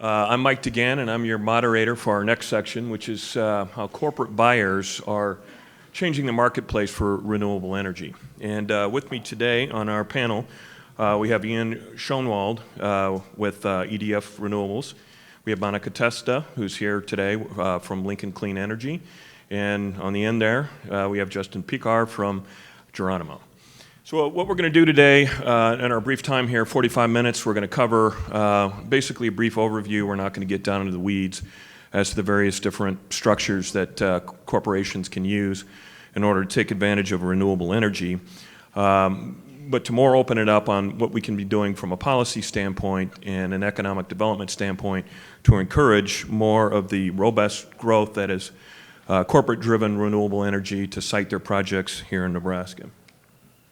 I'm Mike Degan, and I'm your moderator for our next section, which is how corporate buyers are changing the marketplace for renewable energy. And with me today on our panel, we have Ian Schonwald with EDF Renewables. We have Monica Testa, who's here today from Lincoln Clean Energy. And on the end there, we have Justin Pickar from Geronimo. So what we're going to do today in our brief time here, 45 minutes, we're going to cover basically a brief overview. We're not going to get down into the weeds as to the various different structures that corporations can use in order to take advantage of renewable energy. But to more open it up on what we can be doing from a policy standpoint and an economic development standpoint to encourage more of the robust growth that is corporate-driven renewable energy to site their projects here in Nebraska.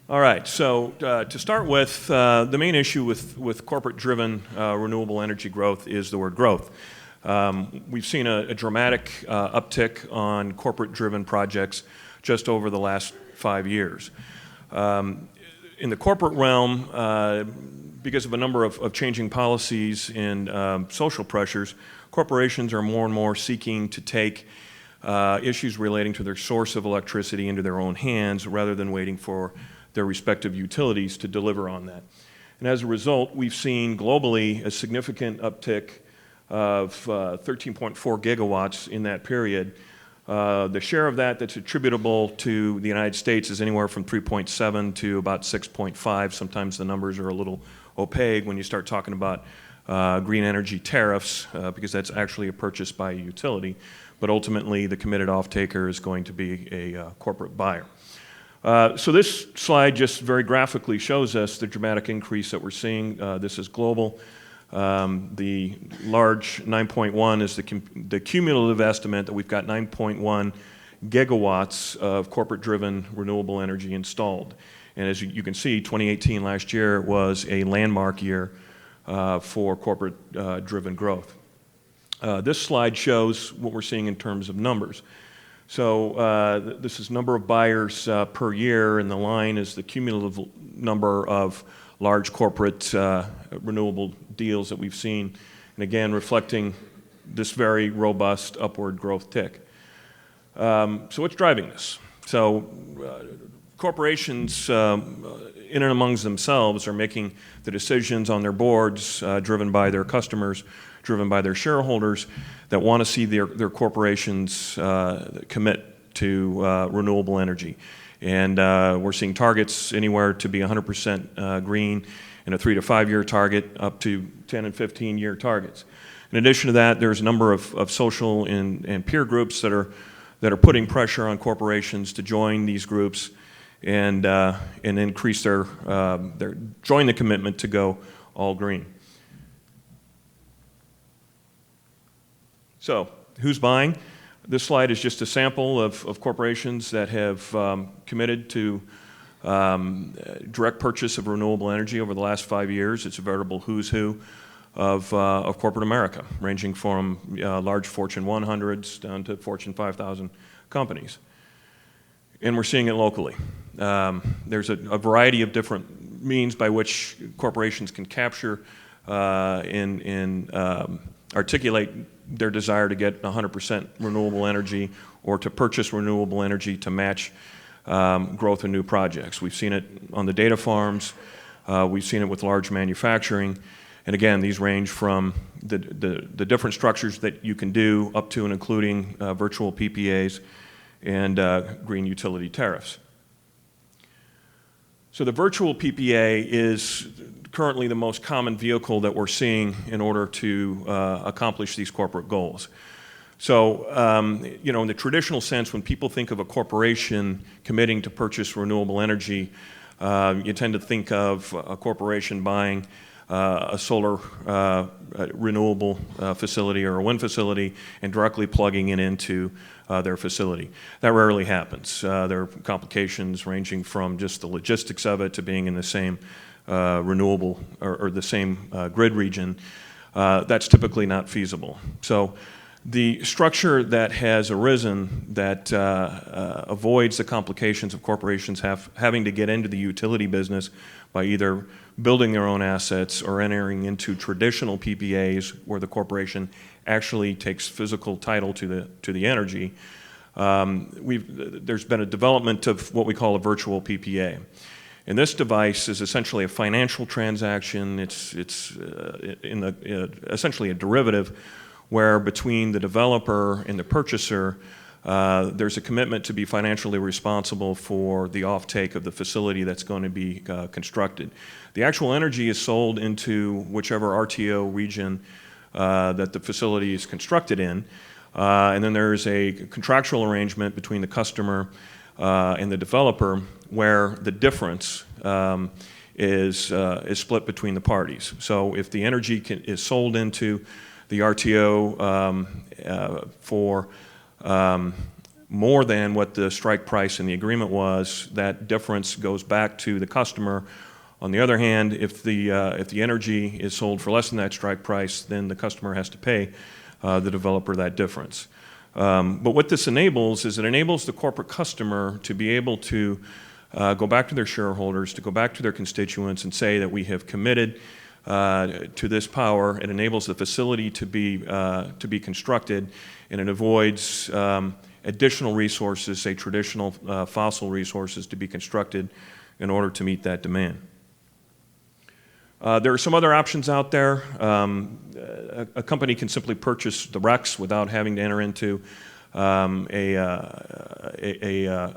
All right, so to start with, the main issue with corporate-driven renewable energy growth is the word growth. We've seen a dramatic uptick on corporate-driven projects just over the last 5 years. In the corporate realm, because of a number of changing policies and social pressures, corporations are more and more seeking to take issues relating to their source of electricity into their own hands rather than waiting for their respective utilities to deliver on that. And as a result, we've seen globally a significant uptick of 13.4 gigawatts in that period. The share of that that's attributable to the United States is anywhere from 3.7 to about 6.5. Sometimes the numbers are a little opaque when you start talking about green energy tariffs, because that's actually a purchase by a utility. But ultimately, the committed off-taker is going to be a corporate buyer. So this slide just very graphically shows us the dramatic increase that we're seeing. This is global. The large 9.1 is the cumulative estimate that we've got 9.1 gigawatts of corporate-driven renewable energy installed. And as you can see, 2018 last year was a landmark year for corporate-driven growth. This slide shows what we're seeing in terms of numbers. So this is number of buyers per year, and the line is the cumulative number of large corporate renewable deals that we've seen, and again, reflecting this very robust upward growth tick. So what's driving this? So corporations in and amongst themselves are making the decisions on their boards driven by their customers, driven by their shareholders that want to see their corporations commit to renewable energy. And we're seeing targets anywhere to be 100% green and a 3 to 5 year target up to 10 and 15 year targets. In addition to that, there's a number of social and peer groups that are putting pressure on corporations to join these groups and increase their join the commitment to go all green. So, who's buying? This slide is just a sample of corporations that have committed to direct purchase of renewable energy over the last 5 years. It's a veritable who's who of corporate America, ranging from large Fortune 100s down to Fortune 5,000 companies. And we're seeing it locally. There's a variety of different means by which corporations can capture and articulate their desire to get 100% renewable energy or to purchase renewable energy to match growth in new projects. We've seen it on the data farms. We've seen it with large manufacturing. And again, these range from the different structures that you can do up to and including virtual PPAs and green utility tariffs. So the virtual PPA is currently the most common vehicle that we're seeing in order to accomplish these corporate goals. So, in the traditional sense, when people think of a corporation committing to purchase renewable energy, you tend to think of a corporation buying a solar renewable facility or a wind facility and directly plugging it into their facility. That rarely happens. There are complications ranging from just the logistics of it to being in the same renewable or the same grid region. That's typically not feasible. So The structure that has arisen that avoids the complications of corporations having to get into the utility business by either building their own assets or entering into traditional PPAs where the corporation actually takes physical title to the energy. There's been a development of what we call a virtual PPA. And this device is essentially a financial transaction. It's essentially a derivative where between the developer and the purchaser, there's a commitment to be financially responsible for the offtake of the facility that's going to be constructed. The actual energy is sold into whichever RTO region that the facility is constructed in, and then there's a contractual arrangement between the customer and the developer where the difference is split between the parties. So if the energy is sold into the RTO for more than what the strike price in the agreement was, that difference goes back to the customer. On the other hand, if the energy is sold for less than that strike price, then the customer has to pay the developer that difference. But what this enables is it enables the corporate customer to be able to go back to their shareholders, to go back to their constituents and say that we have committed to this power. It enables the facility to be constructed, and it avoids additional resources, say traditional fossil resources, to be constructed in order to meet that demand. There are some other options out there. A company can simply purchase the RECs without having to enter into a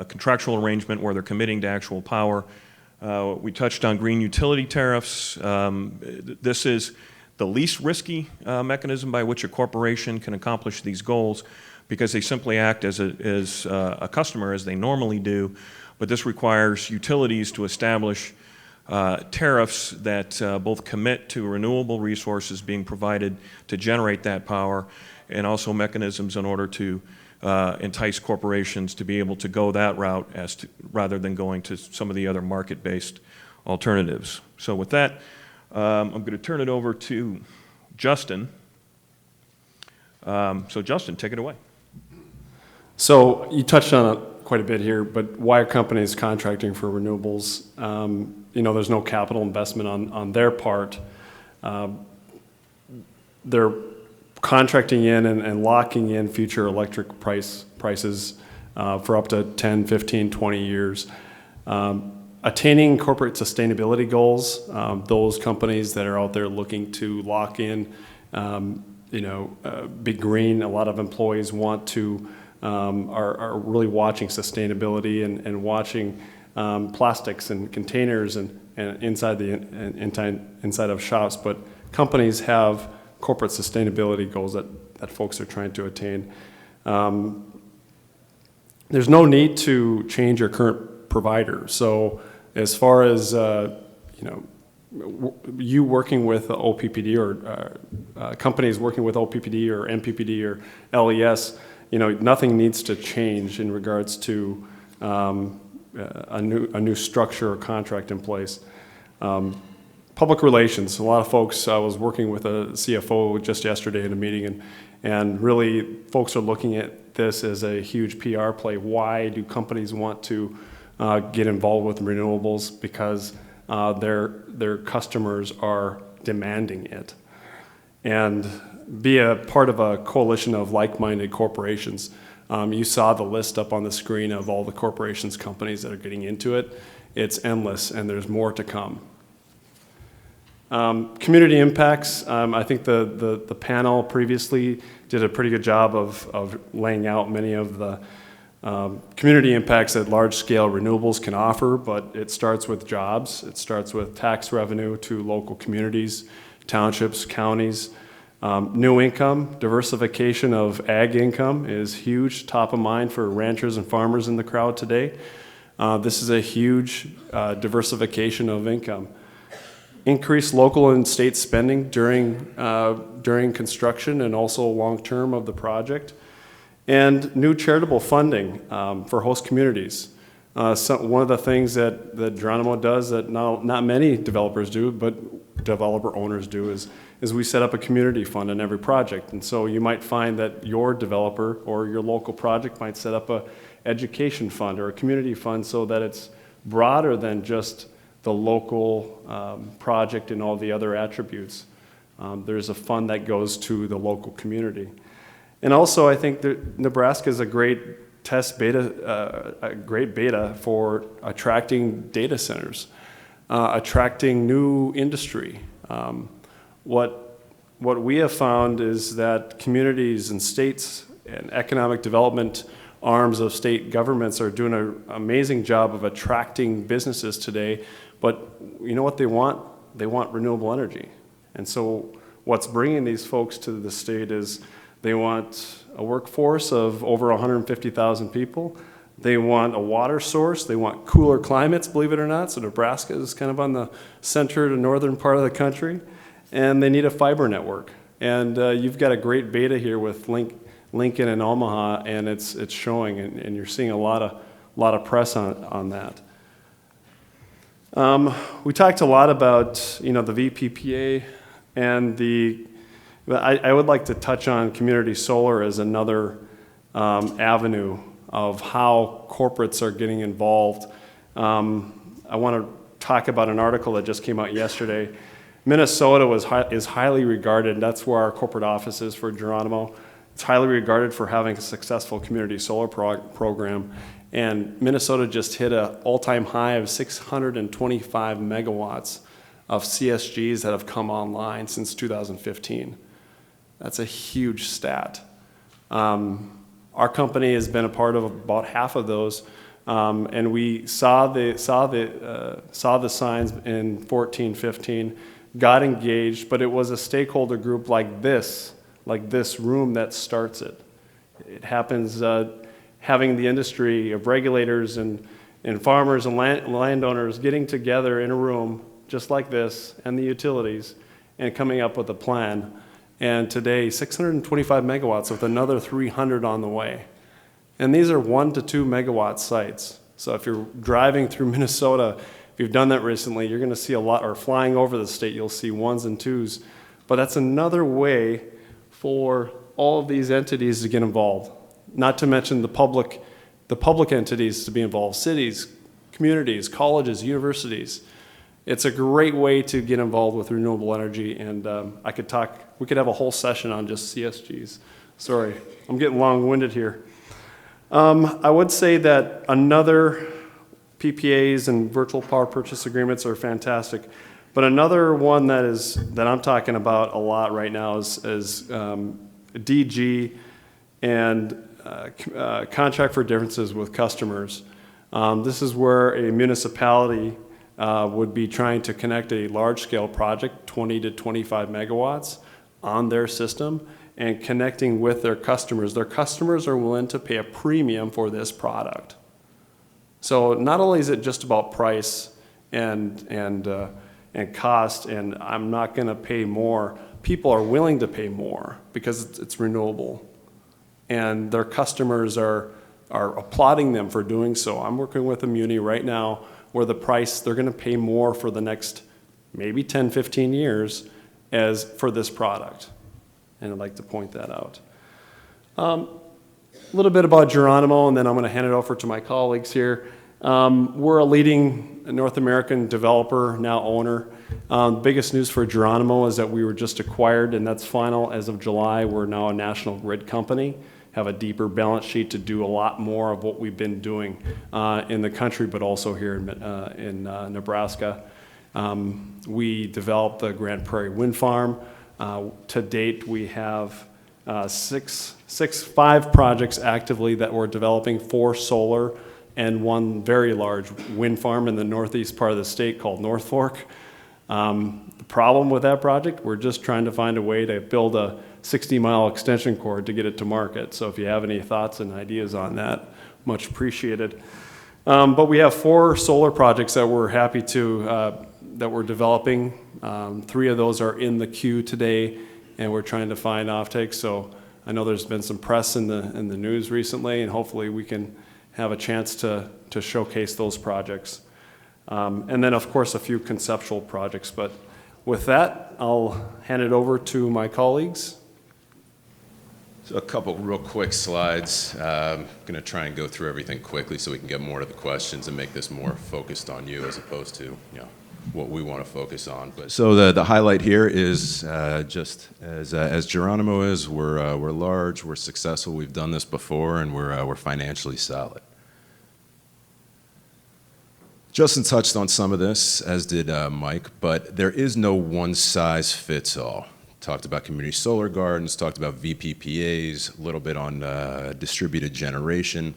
contractual arrangement where they're committing to actual power. We touched on green utility tariffs. This is the least risky mechanism by which a corporation can accomplish these goals because they simply act as a customer as they normally do, but this requires utilities to establish tariffs that both commit to renewable resources being provided to generate that power, and also mechanisms in order to entice corporations to be able to go that route rather than going to some of the other market-based alternatives. So with that, I'm going to turn it over to Justin. So Justin, take it away. So you touched on it quite a bit here, but why are companies contracting for renewables? There's no capital investment on their part. They're contracting in and locking in future electric prices for up to 10, 15, 20 years. Attaining corporate sustainability goals, those companies that are out there looking to lock in, be green, a lot of employees want to, are really watching sustainability and watching plastics and containers and inside of shops, but companies have corporate sustainability goals that folks are trying to attain. There's no need to change your current provider. So as far as you working with OPPD or companies working with OPPD or NPPD or LES, nothing needs to change in regards to a new structure or contract in place. Public relations, a lot of folks, I was working with a CFO just yesterday in a meeting, and really folks are looking at this as a huge PR play. Why do companies want to get involved with renewables? Because their customers are demanding it. And be a part of a coalition of like-minded corporations. You saw the list up on the screen of all the corporations, companies that are getting into it. It's endless, and there's more to come. Community impacts, I think the panel previously did a pretty good job of laying out many of the community impacts that large-scale renewables can offer, but it starts with jobs. It starts with tax revenue to local communities, townships, counties. New income, diversification of ag income is huge, top of mind for ranchers and farmers in the crowd today. This is a huge diversification of income. Increased local and state spending during construction and also long-term of the project. And new charitable funding for host communities. One of the things that Geronimo does that not many developers do, but developer owners do, is we set up a community fund in every project. And so you might find that your developer or your local project might set up a education fund or a community fund so that it's broader than just the local project and all the other attributes. There's a fund that goes to the local community. And also, I think that Nebraska is a great a great beta for attracting data centers, attracting new industry. What we have found is that communities and states and economic development arms of state governments are doing an amazing job of attracting businesses today, but you know what they want? They want renewable energy. And so what's bringing these folks to the state is they want a workforce of over 150,000 people. They want a water source. They want cooler climates, believe it or not. So Nebraska is kind of on the center to northern part of the country. And they need a fiber network. And you've got a great beta here with Lincoln and Omaha, and it's showing, and you're seeing a lot of press on that. We talked a lot about the VPPA and I would like to touch on community solar as another avenue of how corporates are getting involved. I want to talk about an article that just came out yesterday. Minnesota is highly regarded, that's where our corporate office is for Geronimo. It's highly regarded for having a successful community solar program. And Minnesota just hit an all-time high of 625 megawatts of CSGs that have come online since 2015. That's a huge stat. Our company has been a part of about half of those, and we saw the signs in 14, 15, got engaged, but it was a stakeholder group like this room that starts it. It happens having the industry of regulators and farmers and landowners getting together in a room just like this, and the utilities, and coming up with a plan. And today, 625 megawatts with another 300 on the way. And these are 1 to 2 megawatt sites. So if you're driving through Minnesota, if you've done that recently, you're going to see a lot, or flying over the state, you'll see 1s and 2s. But that's another way for all of these entities to get involved. Not to mention the public entities to be involved, cities, communities, colleges, universities. It's a great way to get involved with renewable energy, and we could have a whole session on just CSGs. Sorry, I'm getting long-winded here. I would say that another PPAs and virtual power purchase agreements are fantastic, but another one that I'm talking about a lot right now is DG and contract for differences with customers. This is where a municipality would be trying to connect a large-scale project, 20 to 25 megawatts, on their system and connecting with their customers. Their customers are willing to pay a premium for this product. So not only is it just about price and cost, and I'm not going to pay more, people are willing to pay more because it's renewable. And their customers are applauding them for doing so. I'm working with a muni right now where the price, they're going to pay more for the next maybe 10, 15 years as for this product. And I'd like to point that out. A little bit about Geronimo, and then I'm going to hand it over to my colleagues here. We're a leading North American developer, now owner. Biggest news for Geronimo is that we were just acquired, and that's final as of July. We're now a national grid company, have a deeper balance sheet to do a lot more of what we've been doing in the country, but also here in Nebraska. We developed the Grand Prairie Wind Farm. To date, we have 5 projects actively that we're developing, 4 solar and 1 very large wind farm in the northeast part of the state called North Fork. The problem with that project, we're just trying to find a way to build a 60-mile extension cord to get it to market. So if you have any thoughts and ideas on that, much appreciated. But we have 4 solar projects that we're happy to, that we're developing. 3 of those are in the queue today, and we're trying to find offtakes. So I know there's been some press in the news recently, and hopefully we can have a chance to showcase those projects. And then, of course, a few conceptual projects. But with that, I'll hand it over to my colleagues. So a couple real quick slides. I'm going to try and go through everything quickly so we can get more to the questions and make this more focused on you as opposed to, what we want to focus on. But so the highlight here is just as Geronimo is, we're large, we're successful, we've done this before, and we're financially solid. Justin touched on some of this, as did Mike, but there is no one size fits all. Talked about community solar gardens, talked about VPPAs, a little bit on distributed generation.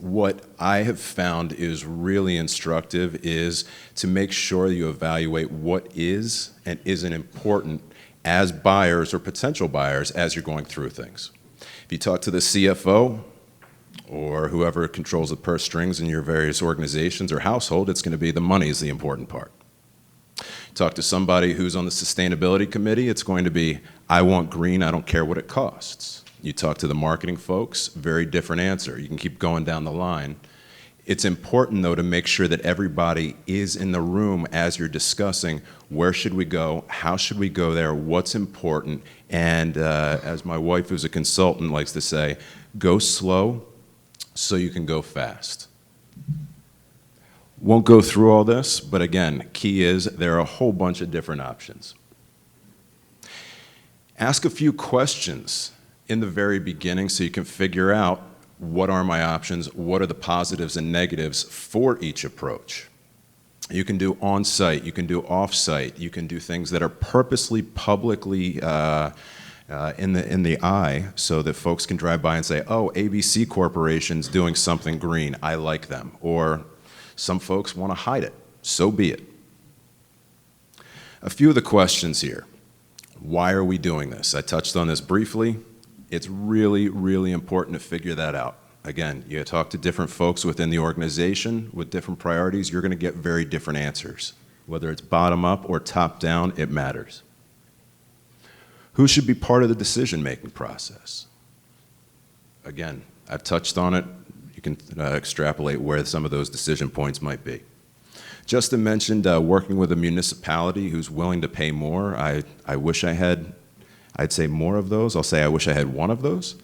What I have found is really instructive is to make sure that you evaluate what is and isn't important as buyers or potential buyers as you're going through things. If you talk to the CFO or whoever controls the purse strings in your various organizations or household, it's going to be the money is the important part. Talk to somebody who's on the sustainability committee, it's going to be, I want green, I don't care what it costs. You talk to the marketing folks, very different answer. You can keep going down the line. It's important, though, to make sure that everybody is in the room as you're discussing where should we go, how should we go there, what's important, and as my wife, who's a consultant, likes to say, go slow so you can go fast. Won't go through all this, but again, key is there are a whole bunch of different options. Ask a few questions in the very beginning so you can figure out what are my options, what are the positives and negatives for each approach. You can do on-site, you can do off-site, you can do things that are purposely publicly in the eye so that folks can drive by and say, oh, ABC Corporation's doing something green, I like them. Or some folks want to hide it, so be it. A few of the questions here. Why are we doing this? I touched on this briefly. It's really, really important to figure that out. Again, you talk to different folks within the organization with different priorities, you're going to get very different answers. Whether it's bottom up or top down, it matters. Who should be part of the decision-making process? Again, I've touched on it. You can extrapolate where some of those decision points might be. Justin mentioned working with a municipality who's willing to pay more. I wish I had, I'd say more of those. I'll say I wish I had one of those.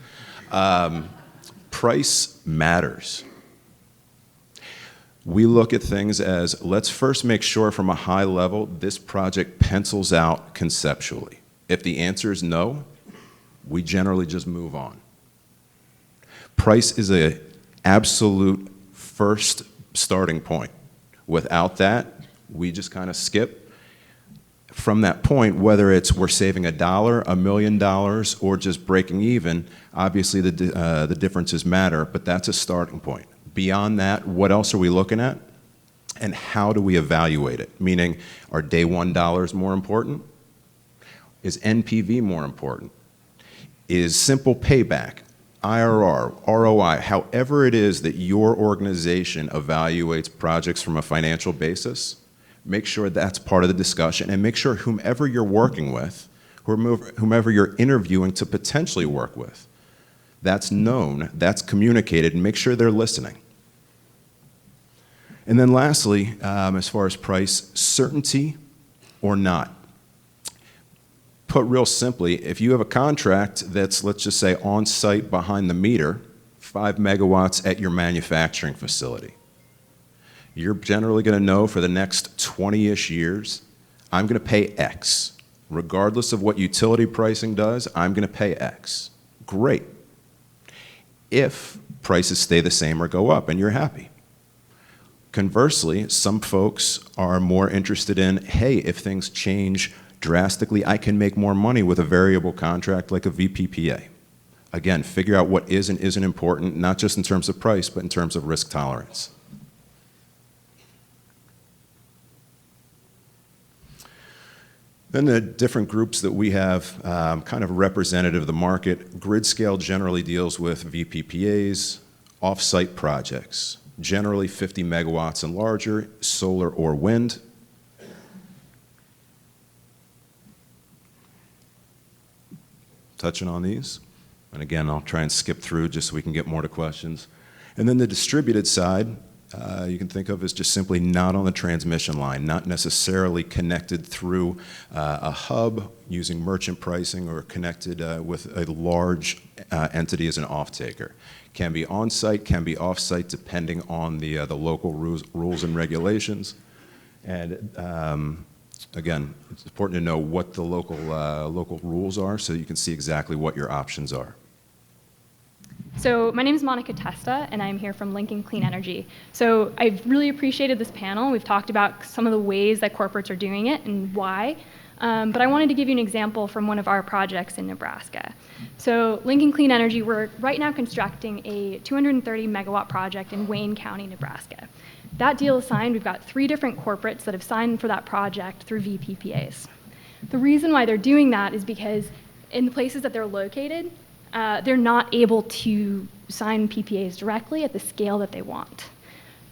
Price matters. We look at things as, let's first make sure from a high level this project pencils out conceptually. If the answer is no, we generally just move on. Price is an absolute first starting point. Without that, we just kind of skip. From that point, whether it's we're saving $1, $1 million, or just breaking even, obviously the differences matter, but that's a starting point. Beyond that, what else are we looking at? And how do we evaluate it? Meaning, are day one dollars more important? Is NPV more important? Is simple payback, IRR, ROI, however it is that your organization evaluates projects from a financial basis, make sure that's part of the discussion, and make sure whomever you're working with, whomever you're interviewing to potentially work with, that's known, that's communicated, and make sure they're listening. And then lastly, as far as price, certainty or not. Put real simply, if you have a contract that's, let's just say, on-site behind the meter, 5 megawatts at your manufacturing facility, you're generally going to know for the next 20-ish years, I'm going to pay X. Regardless of what utility pricing does, I'm going to pay X. Great. If prices stay the same or go up and you're happy. Conversely, some folks are more interested in, hey, if things change drastically, I can make more money with a variable contract like a VPPA. Again, figure out what is and isn't important, not just in terms of price, but in terms of risk tolerance. Then the different groups that we have kind of representative of the market. Grid scale generally deals with VPPAs, off-site projects, generally 50 megawatts and larger, solar or wind. Touching on these. And again, I'll try and skip through just so we can get more to questions. And then the distributed side, you can think of as just simply not on the transmission line, not necessarily connected through a hub using merchant pricing or connected with a large entity as an off-taker. Can be on-site, can be off-site, depending on the local rules and regulations. And again, it's important to know what the local rules are so you can see exactly what your options are. So my name is Monica Testa, and I'm here from Lincoln Clean Energy. So I've really appreciated this panel. We've talked about some of the ways that corporates are doing it and why. But I wanted to give you an example from one of our projects in Nebraska. So Lincoln Clean Energy, we're right now constructing a 230 megawatt project in Wayne County, Nebraska. That deal is signed. We've got 3 different corporates that have signed for that project through VPPAs. The reason why they're doing that is because in the places that they're located, they're not able to sign PPAs directly at the scale that they want.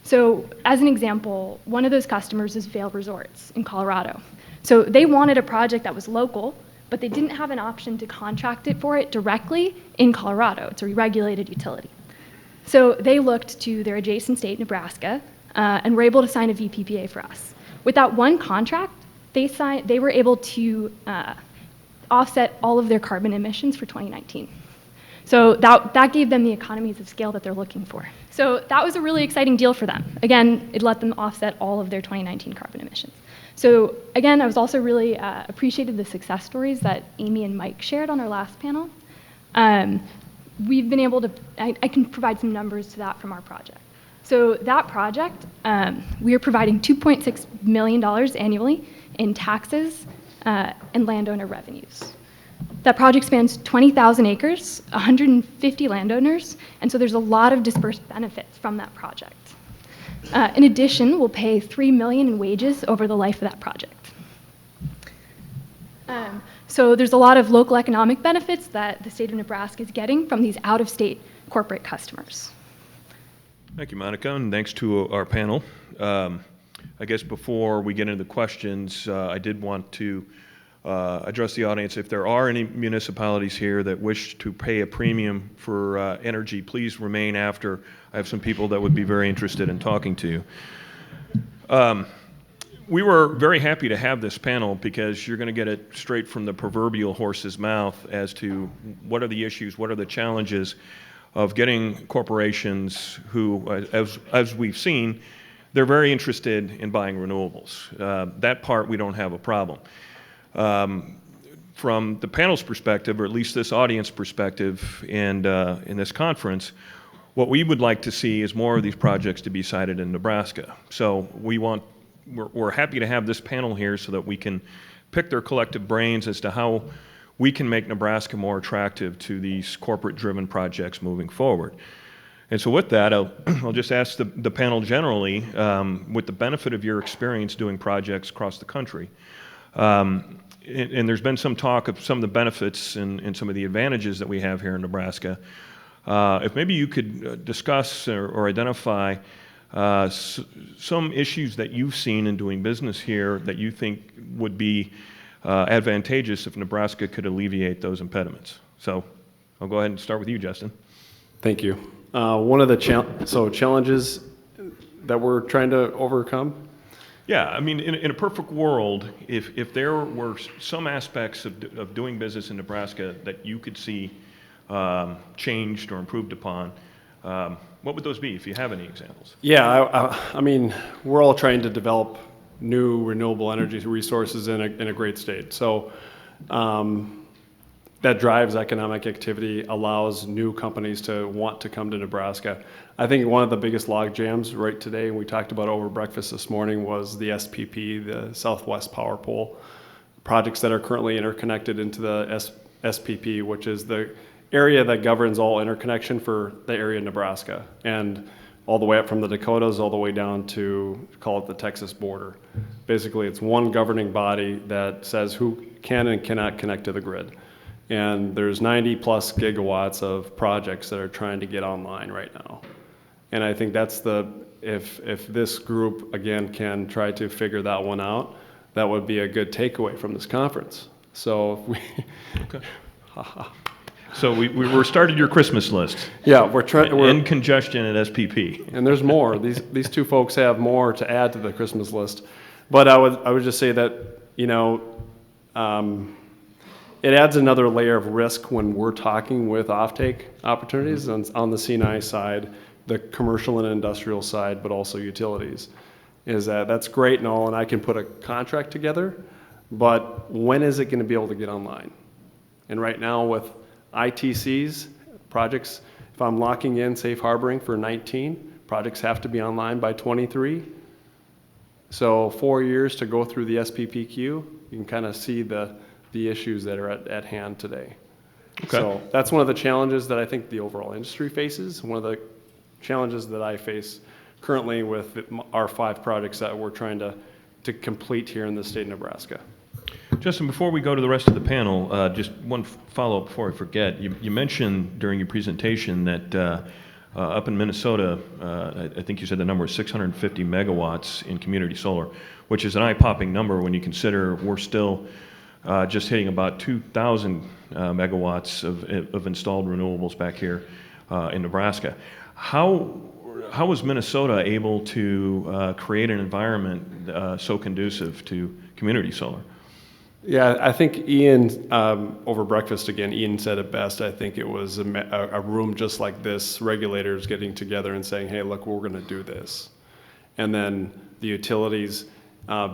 So as an example, one of those customers is Vail Resorts in Colorado. So they wanted a project that was local, but they didn't have an option to contract it for it directly in Colorado. It's a regulated utility. So they looked to their adjacent state, Nebraska, and were able to sign a VPPA for us. With that one contract, they were able to offset all of their carbon emissions for 2019. So that gave them the economies of scale that they're looking for. So that was a really exciting deal for them. Again, it let them offset all of their 2019 carbon emissions. So again, I was also really appreciated the success stories that Amy and Mike shared on our last panel. We've been able to, I can provide some numbers to that from our project. So that project, we are providing $2.6 million annually in taxes and landowner revenues. That project spans 20,000 acres, 150 landowners, and so there's a lot of dispersed benefits from that project. In addition, we'll pay $3 million in wages over the life of that project. So there's a lot of local economic benefits that the state of Nebraska is getting from these out-of-state corporate customers. Thank you, Monica, and thanks to our panel. I guess before we get into the questions, I did want to address the audience. If there are any municipalities here that wish to pay a premium for energy, please remain after. I have some people that would be very interested in talking to you. We were very happy to have this panel because you're going to get it straight from the proverbial horse's mouth as to what are the issues, what are the challenges of getting corporations who, as we've seen, they're very interested in buying renewables. That part we don't have a problem. From the panel's perspective, or at least this audience perspective, and in this conference, what we would like to see is more of these projects to be sited in Nebraska. So we're happy to have this panel here so that we can pick their collective brains as to how we can make Nebraska more attractive to these corporate-driven projects moving forward. And so with that, I'll just ask the panel generally, with the benefit of your experience doing projects across the country, and there's been some talk of some of the benefits and some of the advantages that we have here in Nebraska. If maybe you could discuss or identify some issues that you've seen in doing business here that you think would be advantageous if Nebraska could alleviate those impediments. So I'll go ahead and start with you, Justin. Thank you. One of the challenges that we're trying to overcome. Yeah, I mean, in a perfect world, if there were some aspects of doing business in Nebraska that you could see changed or improved upon, what would those be, if you have any examples? Yeah, I mean, we're all trying to develop new renewable energy resources in a great state. So that drives economic activity, allows new companies to want to come to Nebraska. I think one of the biggest log jams right today, and we talked about over breakfast this morning, was the SPP, the Southwest Power Pole, projects that are currently interconnected into the SPP, which is the area that governs all interconnection for the area of Nebraska, and all the way up from the Dakotas all the way down to, call it the Texas border. Basically, it's one governing body that says who can and cannot connect to the grid. And there's 90 plus gigawatts of projects that are trying to get online right now. And I think that's if this group, again, can try to figure that one out, that would be a good takeaway from this conference. So if we, Okay. So we're started your Christmas list. Yeah, we're trying. In congestion at SPP. And there's more. These two folks have more to add to the Christmas list. But I would just say that, it adds another layer of risk when we're talking with offtake opportunities on the C&I side, the commercial and industrial side, but also utilities. That's great and all, and I can put a contract together, but when is it going to be able to get online? And right now with ITCs, projects, if I'm locking in safe harboring for 19, projects have to be online by 23. So 4 years to go through the SPPQ, you can kind of see the issues that are at hand today. Okay. So that's one of the challenges that I think the overall industry faces, one of the challenges that I face currently with our 5 projects that we're trying to complete here in the state of Nebraska. Justin, before we go to the rest of the panel, just one follow-up before I forget. You mentioned during your presentation that up in Minnesota, I think you said the number was 650 megawatts in community solar, which is an eye-popping number when you consider we're still just hitting about 2,000 megawatts of installed renewables back here in Nebraska. How was Minnesota able to create an environment so conducive to community solar? Yeah, I think Ian, over breakfast again, Ian said it best. I think it was a room just like this, regulators getting together and saying, hey, look, we're going to do this. And then the utilities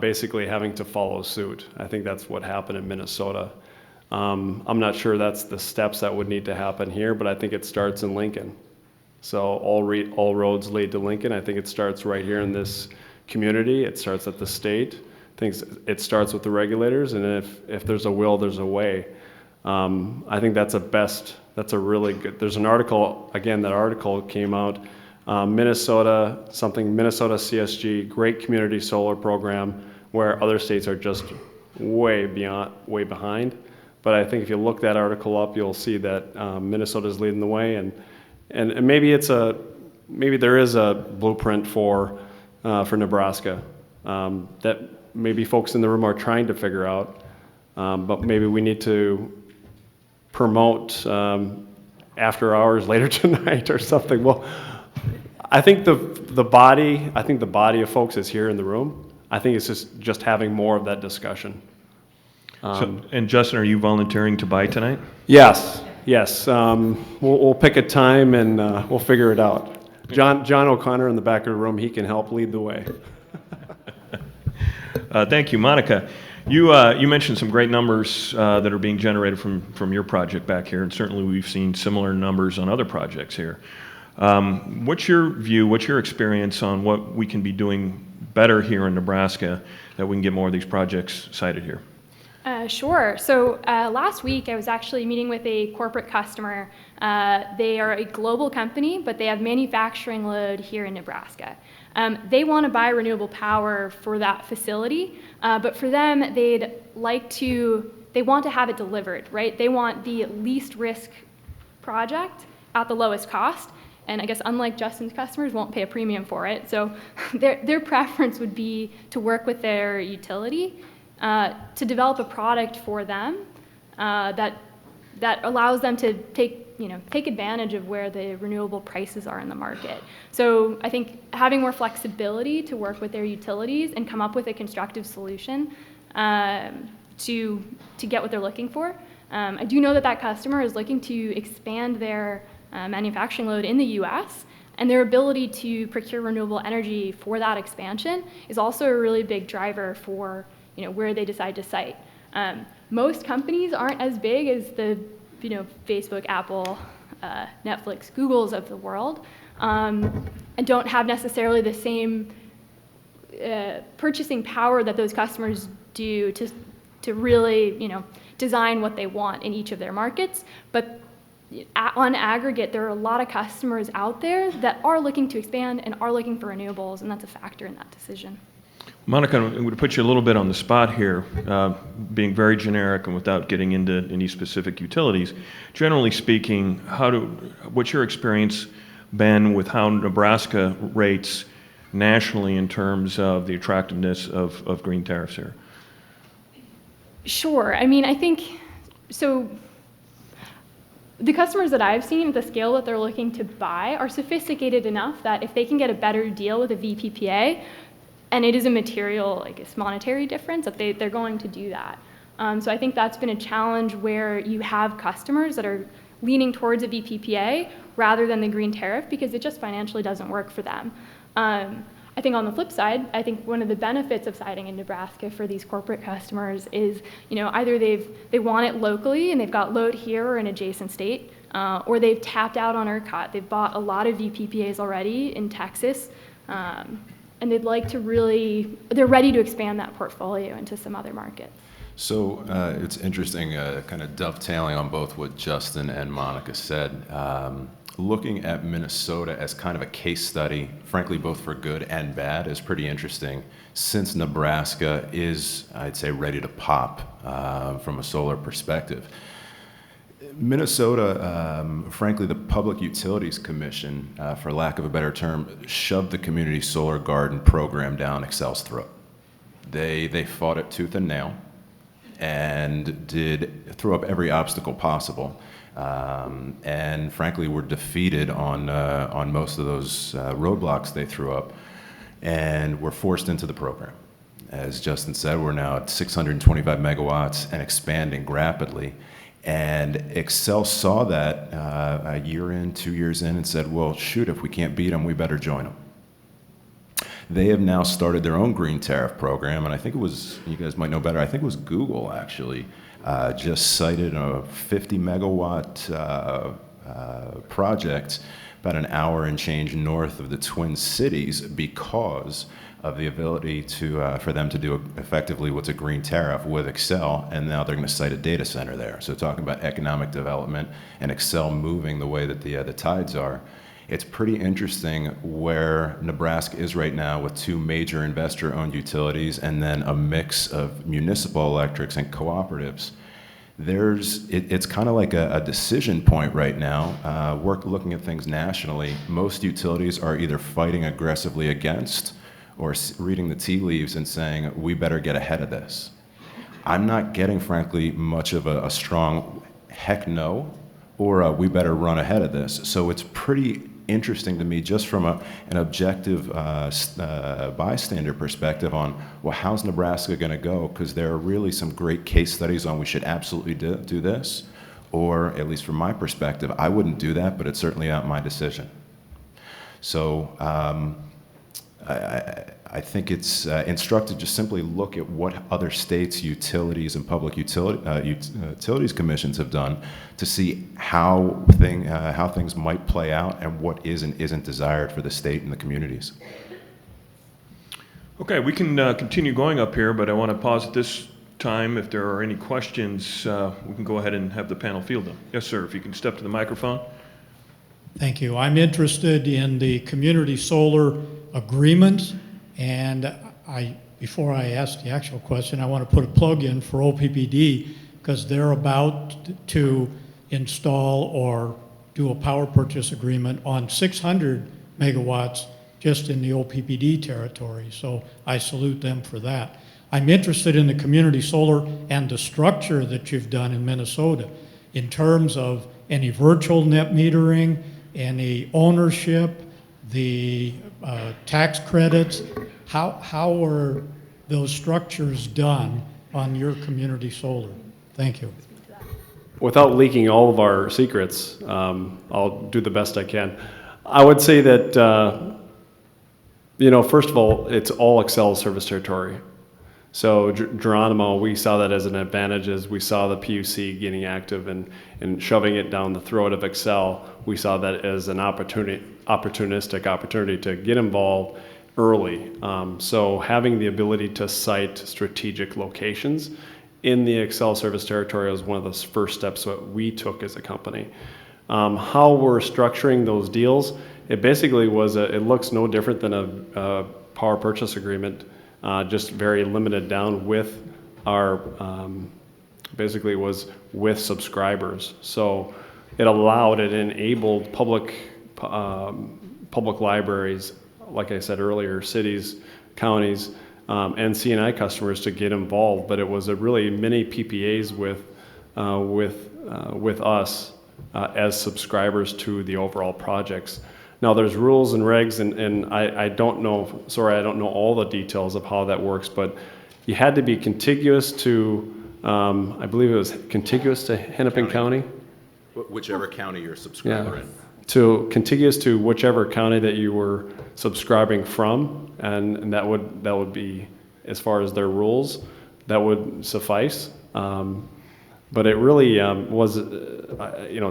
basically having to follow suit. I think that's what happened in Minnesota. I'm not sure that's the steps that would need to happen here, but I think it starts in Lincoln. So all roads lead to Lincoln. I think it starts right here in this community. It starts at the state. It starts with the regulators, and if there's a will, there's a way. I think that's a really good, there's an article, again, that article came out, Minnesota CSG, great community solar program, where other states are just way behind. But I think if you look that article up, you'll see that Minnesota's leading the way, and maybe maybe there is a blueprint for Nebraska that maybe folks in the room are trying to figure out, but maybe we need to promote after hours later tonight or something. Well, I think the body of folks is here in the room. I think it's just having more of that discussion. And Justin, are you volunteering to buy tonight? Yes. We'll pick a time and we'll figure it out. John O'Connor in the back of the room, he can help lead the way. Thank you. Monica, you mentioned some great numbers that are being generated from your project back here, and certainly we've seen similar numbers on other projects here. What's your view, what's your experience on what we can be doing better here in Nebraska that we can get more of these projects sited here? Sure. So last week I was actually meeting with a corporate customer. They are a global company, but they have manufacturing load here in Nebraska. They want to buy renewable power for that facility, but for them, they want to have it delivered, right? They want the least risk project at the lowest cost. And I guess unlike Justin's customers, won't pay a premium for it. So their preference would be to work with their utility to develop a product for them that allows them to take advantage of where the renewable prices are in the market. So I think having more flexibility to work with their utilities and come up with a constructive solution to get what they're looking for. I do know that customer is looking to expand their manufacturing load in the U.S., and their ability to procure renewable energy for that expansion is also a really big driver for where they decide to site. Most companies aren't as big as the Facebook, Apple, Netflix, Googles of the world, and don't have necessarily the same purchasing power that those customers do to really design what they want in each of their markets. But on aggregate, there are a lot of customers out there that are looking to expand and are looking for renewables, and that's a factor in that decision. Monica, I'm going to put you a little bit on the spot here, being very generic and without getting into any specific utilities. Generally speaking, what's your experience been with how Nebraska rates nationally in terms of the attractiveness of green tariffs here? Sure. I mean, I think so. the customers that I've seen at the scale that they're looking to buy are sophisticated enough that if they can get a better deal with a VPPA, and it is a material, like it's monetary difference, that they're going to do that. So I think that's been a challenge where you have customers that are leaning towards a VPPA rather than the green tariff because it just financially doesn't work for them. I think on the flip side, I think one of the benefits of siting in Nebraska for these corporate customers is, either they want it locally and they've got load here or an adjacent state, or they've tapped out on ERCOT. They've bought a lot of VPPAs already in Texas, and they'd like to they're ready to expand that portfolio into some other markets. So it's interesting, kind of dovetailing on both what Justin and Monica said. Looking at Minnesota as kind of a case study, frankly, both for good and bad, is pretty interesting, since Nebraska is, I'd say, ready to pop from a solar perspective. Minnesota, frankly, the Public Utilities Commission, for lack of a better term, shoved the Community Solar Garden program down Xcel's throat. They fought it tooth and nail and threw up every obstacle possible. And frankly, were defeated on most of those roadblocks they threw up, and were forced into the program. As Justin said, we're now at 625 megawatts and expanding rapidly. And Xcel saw that a year in, 2 years in, and said, well, shoot, if we can't beat them, we better join them. They have now started their own green tariff program, and I think it was, you guys might know better, I think it was Google actually, just cited a 50 megawatt project about an hour and change north of the Twin Cities because of the ability for them to do effectively what's a green tariff with Xcel, and now they're going to site a data center there. So talking about economic development and Xcel moving the way that the tides are, it's pretty interesting where Nebraska is right now with two major investor-owned utilities and then a mix of municipal electrics and cooperatives. It's kind of like a decision point right now. Looking at things nationally, most utilities are either fighting aggressively against or reading the tea leaves and saying, we better get ahead of this. I'm not getting, frankly, much of a strong heck no, or we better run ahead of this. So it's pretty interesting to me just from an objective bystander perspective on, well, how's Nebraska going to go? Because there are really some great case studies on we should absolutely do this, or at least from my perspective, I wouldn't do that, but it's certainly not my decision. So I think it's instructive to simply look at what other states' utilities and public utilities commissions have done to see how things might play out and what is and isn't desired for the state and the communities. Okay, we can continue going up here, but I want to pause at this time. If there are any questions, we can go ahead and have the panel field them. Yes, sir, if you can step to the microphone. Thank you. I'm interested in the community solar agreement, and before I ask the actual question, I want to put a plug in for OPPD because they're about to install or do a power purchase agreement on 600 megawatts just in the OPPD territory. So I salute them for that. I'm interested in the community solar and the structure that you've done in Minnesota in terms of any virtual net metering, any ownership, the tax credits. How are those structures done on your community solar? Thank you. Without leaking all of our secrets, I'll do the best I can. I would say that, first of all, it's all Xcel service territory. So Geronimo, we saw that as an advantage as we saw the PUC getting active and shoving it down the throat of Xcel. We saw that as an opportunistic opportunity to get involved early. So having the ability to site strategic locations in the Xcel service territory was one of those first steps that we took as a company. How we're structuring those deals, it basically it looks no different than a power purchase agreement, just very limited down with our, basically was with subscribers. So it enabled public libraries, like I said earlier, cities, counties, and C&I customers to get involved. But it was a really many PPAs with us as subscribers to the overall projects. Now, there's rules and regs, and I don't know, sorry, I don't know all the details of how that works, but you had to be contiguous to, I believe it was contiguous to Hennepin County? Whichever county you're a subscriber Yeah. in. Contiguous to whichever county that you were subscribing from, and that would be, as far as their rules, that would suffice. But it really was,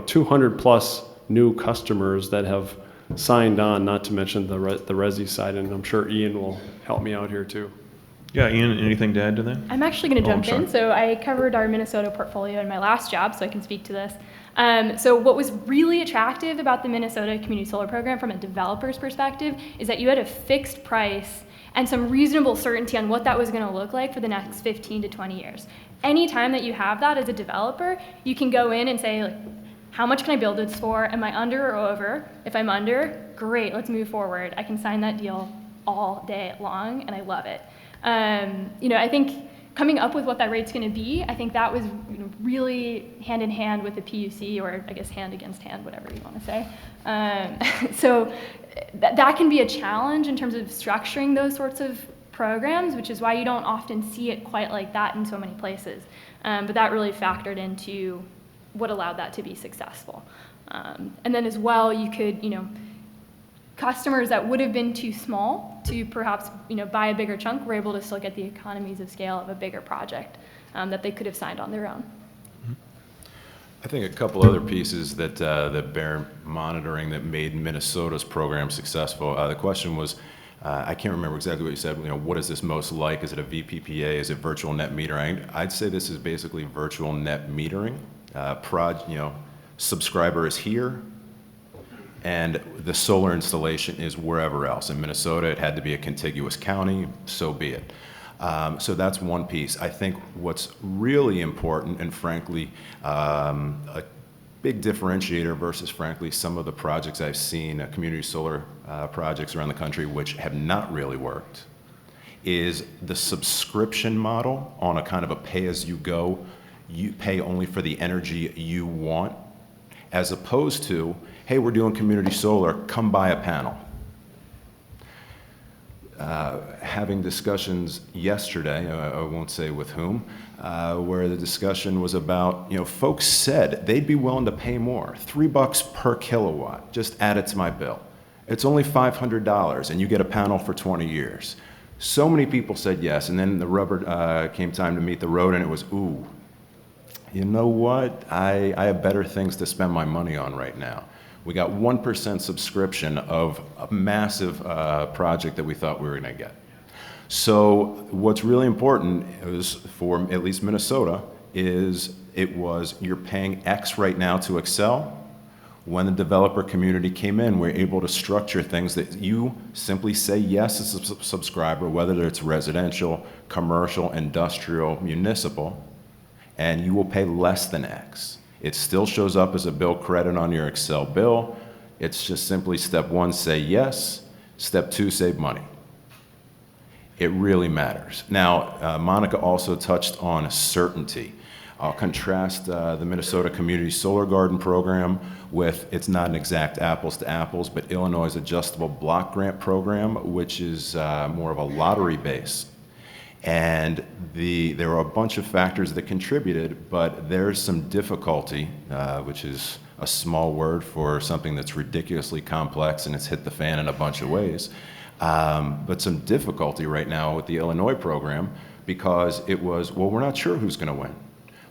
200 plus new customers that have signed on, not to mention the Resi side, and I'm sure Ian will help me out here too. Yeah, Ian, anything to add to that? I'm actually going to Oh, I'm jump in. sorry. So I covered our Minnesota portfolio in my last job, so I can speak to this. So what was really attractive about the Minnesota Community Solar Program from a developer's perspective is that you had a fixed price and some reasonable certainty on what that was going to look like for the next 15 to 20 years. Anytime that you have that as a developer, you can go in and say, like, how much can I build this for? Am I under or over? If I'm under, great, let's move forward. I can sign that deal all day long, and I love it. I think coming up with what that rate's going to be, I think that was really hand in hand with the PUC, or I guess hand against hand, whatever you want to say. So that can be a challenge in terms of structuring those sorts of programs, which is why you don't often see it quite like that in so many places. But that really factored into what allowed that to be successful. And then as well, you could, customers that would have been too small to perhaps, buy a bigger chunk were able to still get the economies of scale of a bigger project that they could have signed on their own. I think a couple other pieces that bear monitoring that made Minnesota's program successful. The question was, I can't remember exactly what you said. What is this most like? Is it a VPPA? Is it virtual net metering? I'd say this is basically virtual net metering. Subscriber is here, and the solar installation is wherever else. In Minnesota, it had to be a contiguous county, so be it. So that's one piece. I think what's really important, and frankly, a big differentiator versus, frankly, some of the projects I've seen, community solar projects around the country, which have not really worked, is the subscription model on a kind of a pay-as-you-go. You pay only for the energy you want, as opposed to, hey, we're doing community solar, come buy a panel. Having discussions yesterday, I won't say with whom, where the discussion was about, folks said they'd be willing to pay more, $3 per kilowatt, just add it to my bill. It's only $500 and you get a panel for 20 years. So many people said yes, and then the rubber came time to meet the road, and it was, ooh, you know what? I have better things to spend my money on right now. We got 1% subscription of a massive project that we thought we were going to get. So what's really important is, for at least Minnesota, is you're paying X right now to Excel. When the developer community came in, we're able to structure things that you simply say yes as a subscriber, whether it's residential, commercial, industrial, municipal, and you will pay less than X. It still shows up as a bill credit on your Excel bill. It's just simply step one, say yes. Step two, save money. It really matters. Now, Monica also touched on certainty. I'll contrast the Minnesota Community Solar Garden Program with, it's not an exact apples to apples, but Illinois' Adjustable Block Grant Program, which is more of a lottery base. And there are a bunch of factors that contributed, but there's some difficulty, which is a small word for something that's ridiculously complex and it's hit the fan in a bunch of ways. But some difficulty right now with the Illinois program, because it was, well, we're not sure who's going to win,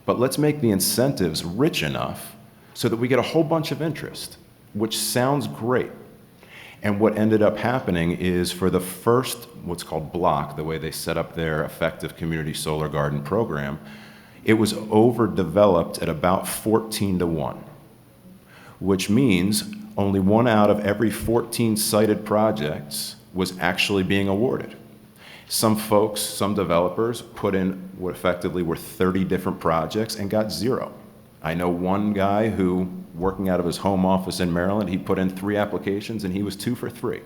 but let's make the incentives rich enough so that we get a whole bunch of interest, which sounds great. And what ended up happening is, for the first, what's called block, the way they set up their effective community solar garden program, it was overdeveloped at about 14-1, which means only 1 out of every 14 cited projects was actually being awarded. Some folks, some developers, put in what effectively were 30 different projects and got 0. I know one guy who, working out of his home office in Maryland, he put in 3 applications and he was 2 for 3.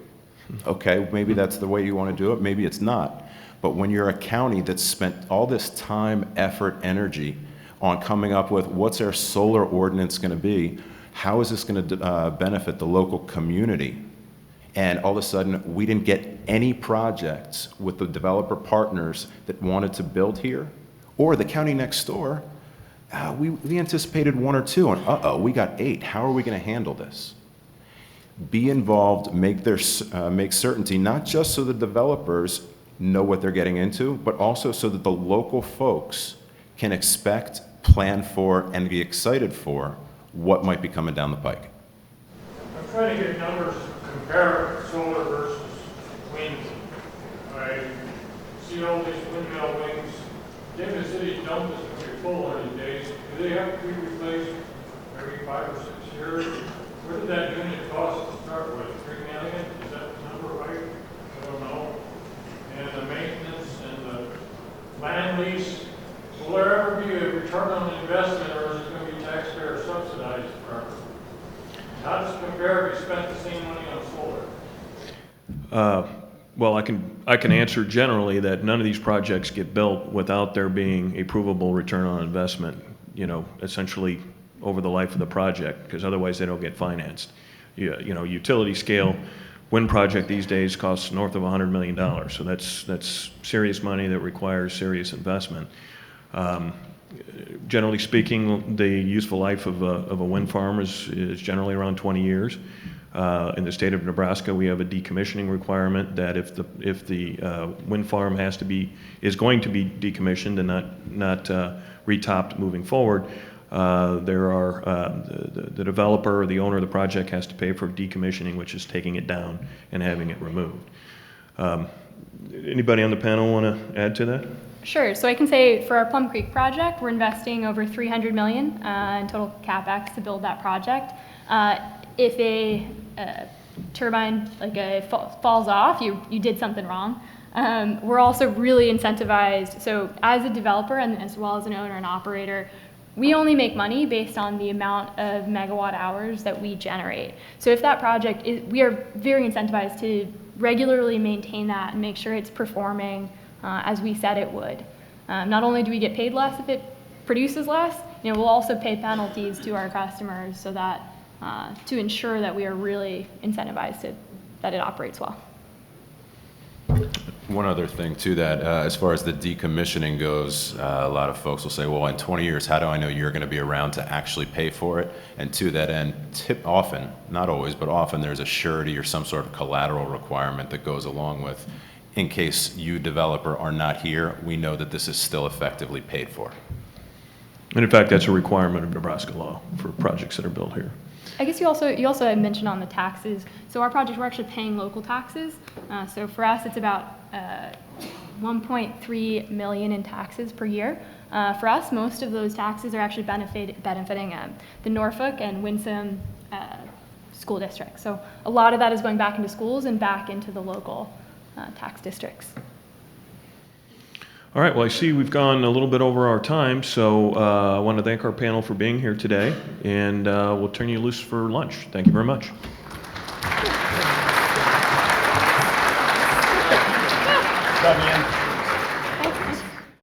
Okay, maybe that's the way you want to do it, maybe it's not. But when you're a county that's spent all this time, effort, energy on coming up with what's our solar ordinance going to be, How is this going to benefit the local community? And all of a sudden, we didn't get any projects with the developer partners that wanted to build here, or the county next door. We anticipated 1 or 2, and uh-oh, we got 8. How are we going to handle this? Be involved, make certainty, not just so the developers know what they're getting into, but also so that the local folks can expect, plan for, and be excited for what might be coming down the pike. I'm trying to get numbers to compare solar versus wind. I see all these windmill wings. Degan City's dump is going to be full one of these days. Do they have to be replaced every 5 or 6 years? What did that unit cost to start with? $3 million? Is that the number right? I don't know. And the maintenance and the land lease, will there ever be a return on investment, or is it going to be taxpayer subsidized forever? How does it compare if you spent the same money on solar? Well, I can answer generally that none of these projects get built without there being a provable return on investment, essentially over the life of the project, because otherwise they don't get financed. Utility scale wind project these days costs north of $100 million, so that's serious money that requires serious investment. Generally speaking, the useful life of a wind farm is generally around 20 years. In the state of Nebraska, we have a decommissioning requirement that if the wind farm is going to be decommissioned and not retopped moving forward, the developer or the owner of the project has to pay for decommissioning, which is taking it down and having it removed. Anybody on the panel want to add to that? Sure. So I can say for our Plum Creek project, we're investing over $300 million in total CapEx to build that project. If a turbine falls off, you did something wrong. We're also really incentivized. So as a developer and as well as an owner and operator, we only make money based on the amount of megawatt hours that we generate. So if that project we are very incentivized to regularly maintain that and make sure it's performing as we said it would. Not only do we get paid less if it produces less, we'll also pay penalties to our customers so that to ensure that we are really incentivized that it operates well. One other thing to that, as far as the decommissioning goes, a lot of folks will say, well, in 20 years, how do I know you're going to be around to actually pay for it? And to that end, often, not always, but often there's a surety or some sort of collateral requirement that goes along with, in case you, developer, are not here, we know that this is still effectively paid for. And in fact, that's a requirement of Nebraska law for projects that are built here. I guess you also had mentioned on the taxes. So our project, we're actually paying local taxes. So for us, it's about 1.3 million in taxes per year. For us, most of those taxes are actually benefiting the Norfolk and Winsome school districts. So a lot of that is going back into schools and back into the local tax districts. All right, well, I see we've gone a little bit over our time, so I want to thank our panel for being here today, and we'll turn you loose for lunch. Thank you very much. Good job, Ian.